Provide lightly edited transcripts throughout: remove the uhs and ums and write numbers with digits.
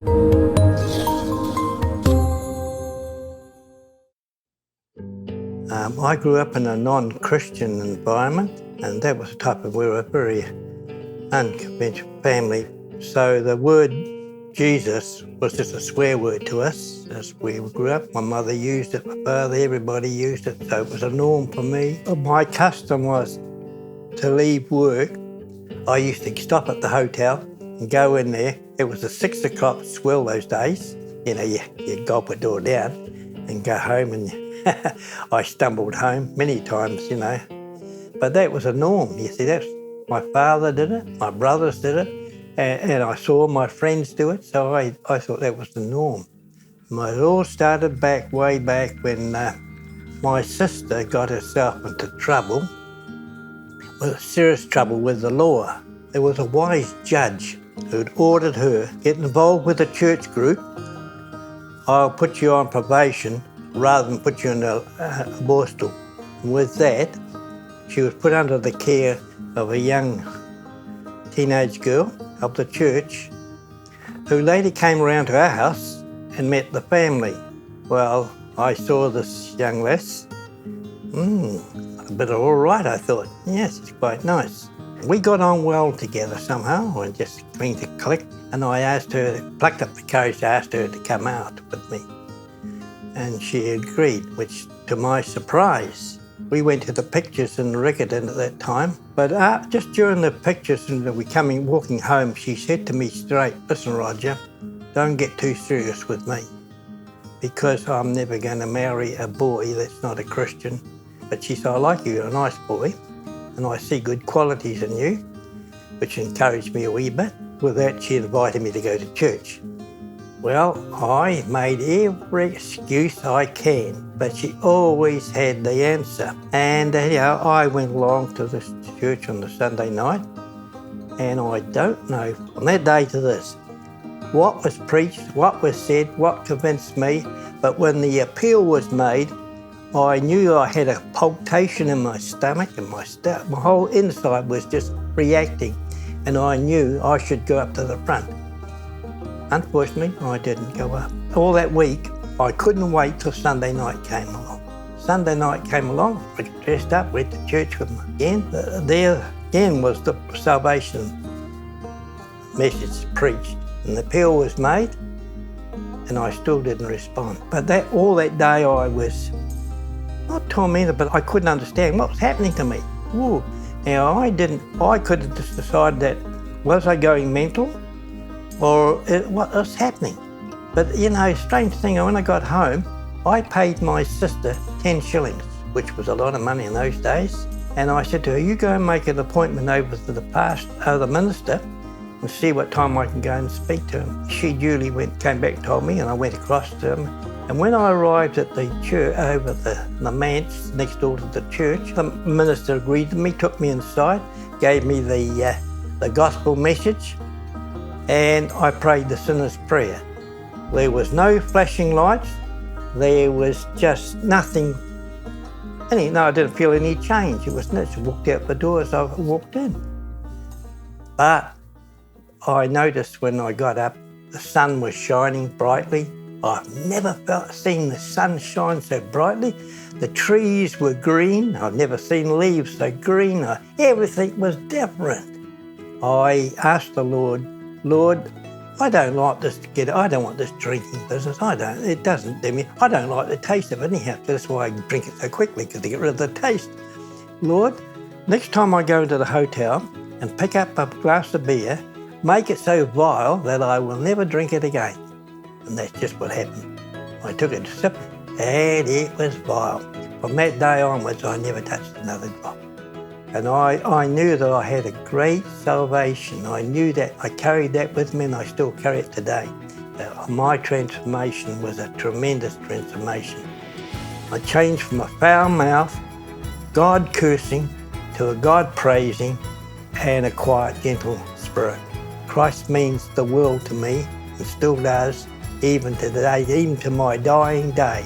I grew up in a non-Christian environment, and that was the type of, we were a very unconventional family. So the word Jesus was just a swear word to us as we grew up. My mother used it, my father, everybody used it, so it was a norm for me. My custom was to leave work. I used to stop at the hotel and go in there. It was a 6 o'clock Swill those days. You know, you gulp a door down and go home, and I stumbled home many times, you know. But that was a norm, you see. My father did it, my brothers did it, and I saw my friends do it, so I thought that was the norm. It all started way back when my sister got herself into trouble, serious trouble with the law. There was a wise judge who'd ordered her, get involved with a church group. I'll put you on probation rather than put you in a borstal. And with that, she was put under the care of a young teenage girl of the church who later came around to our house and met the family. Well, I saw this young lass. A bit all right, I thought. Yes, it's quite nice. We got on well together somehow, and just seemed to click. And I asked her, plucked up the courage to ask her to come out with me. And she agreed, which to my surprise, we went to the pictures in Riccarton at that time. But just during the pictures and walking home, she said to me straight, "Listen, Roger, don't get too serious with me, because I'm never going to marry a boy that's not a Christian." But she said, "I like you, you're a nice boy, and I see good qualities in you," which encouraged me a wee bit. With that, she invited me to go to church. Well, I made every excuse I can, but she always had the answer. And I went along to this church on the Sunday night, and I don't know from that day to this what was preached, what was said, what convinced me, but when the appeal was made, I knew I had a palpitation in my stomach, and my whole inside was just reacting, and I knew I should go up to the front. Unfortunately, I didn't go up. All that week, I couldn't wait till Sunday night came along. Sunday night came along, I got dressed up, went to church with them again. There again was the salvation message preached, and the appeal was made, and I still didn't respond. But all that day I was not tormented, but I couldn't understand what was happening to me. Ooh. Now I could have just decided that, was I going mental, or what was happening? But strange thing, when I got home, I paid my sister 10 shillings, which was a lot of money in those days. And I said to her, "You go and make an appointment over to the minister, and see what time I can go and speak to him." She duly came back and told me, and I went across to him. And when I arrived at the church, over the manse next door to the church, the minister agreed with me, took me inside, gave me the gospel message, and I prayed the sinner's prayer. There was no flashing lights, there was just nothing. I didn't feel any change. It was nuts. I walked out the door as I walked in. But I noticed when I got up, the sun was shining brightly. I've never seen the sun shine so brightly. The trees were green. I've never seen leaves so green. Everything was different. I asked the Lord, I don't like this I don't want this drinking business. It doesn't do me. I don't like the taste of it anyhow. That's why I drink it so quickly, because to get rid of the taste. Lord, next time I go into the hotel and pick up a glass of beer, make it so vile that I will never drink it again. And that's just what happened. I took a sip, and it was vile. From that day onwards, I never touched another drop. And I knew that I had a great salvation. I knew that. I carried that with me, and I still carry it today. My transformation was a tremendous transformation. I changed from a foul mouth, God cursing, to a God praising, and a quiet, gentle spirit. Christ means the world to me, and still does, even to today, even to my dying day.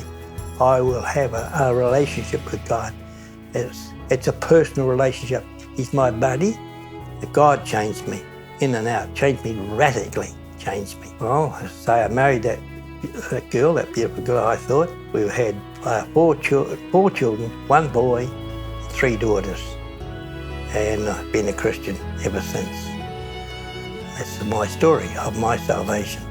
I will have a relationship with God. It's a personal relationship. He's my buddy. God changed me in and out, changed me radically, changed me. Well, I say I married that girl, that beautiful girl, I thought. We had four children, one boy, 3 daughters. And I've been a Christian ever since. That's my story of my salvation.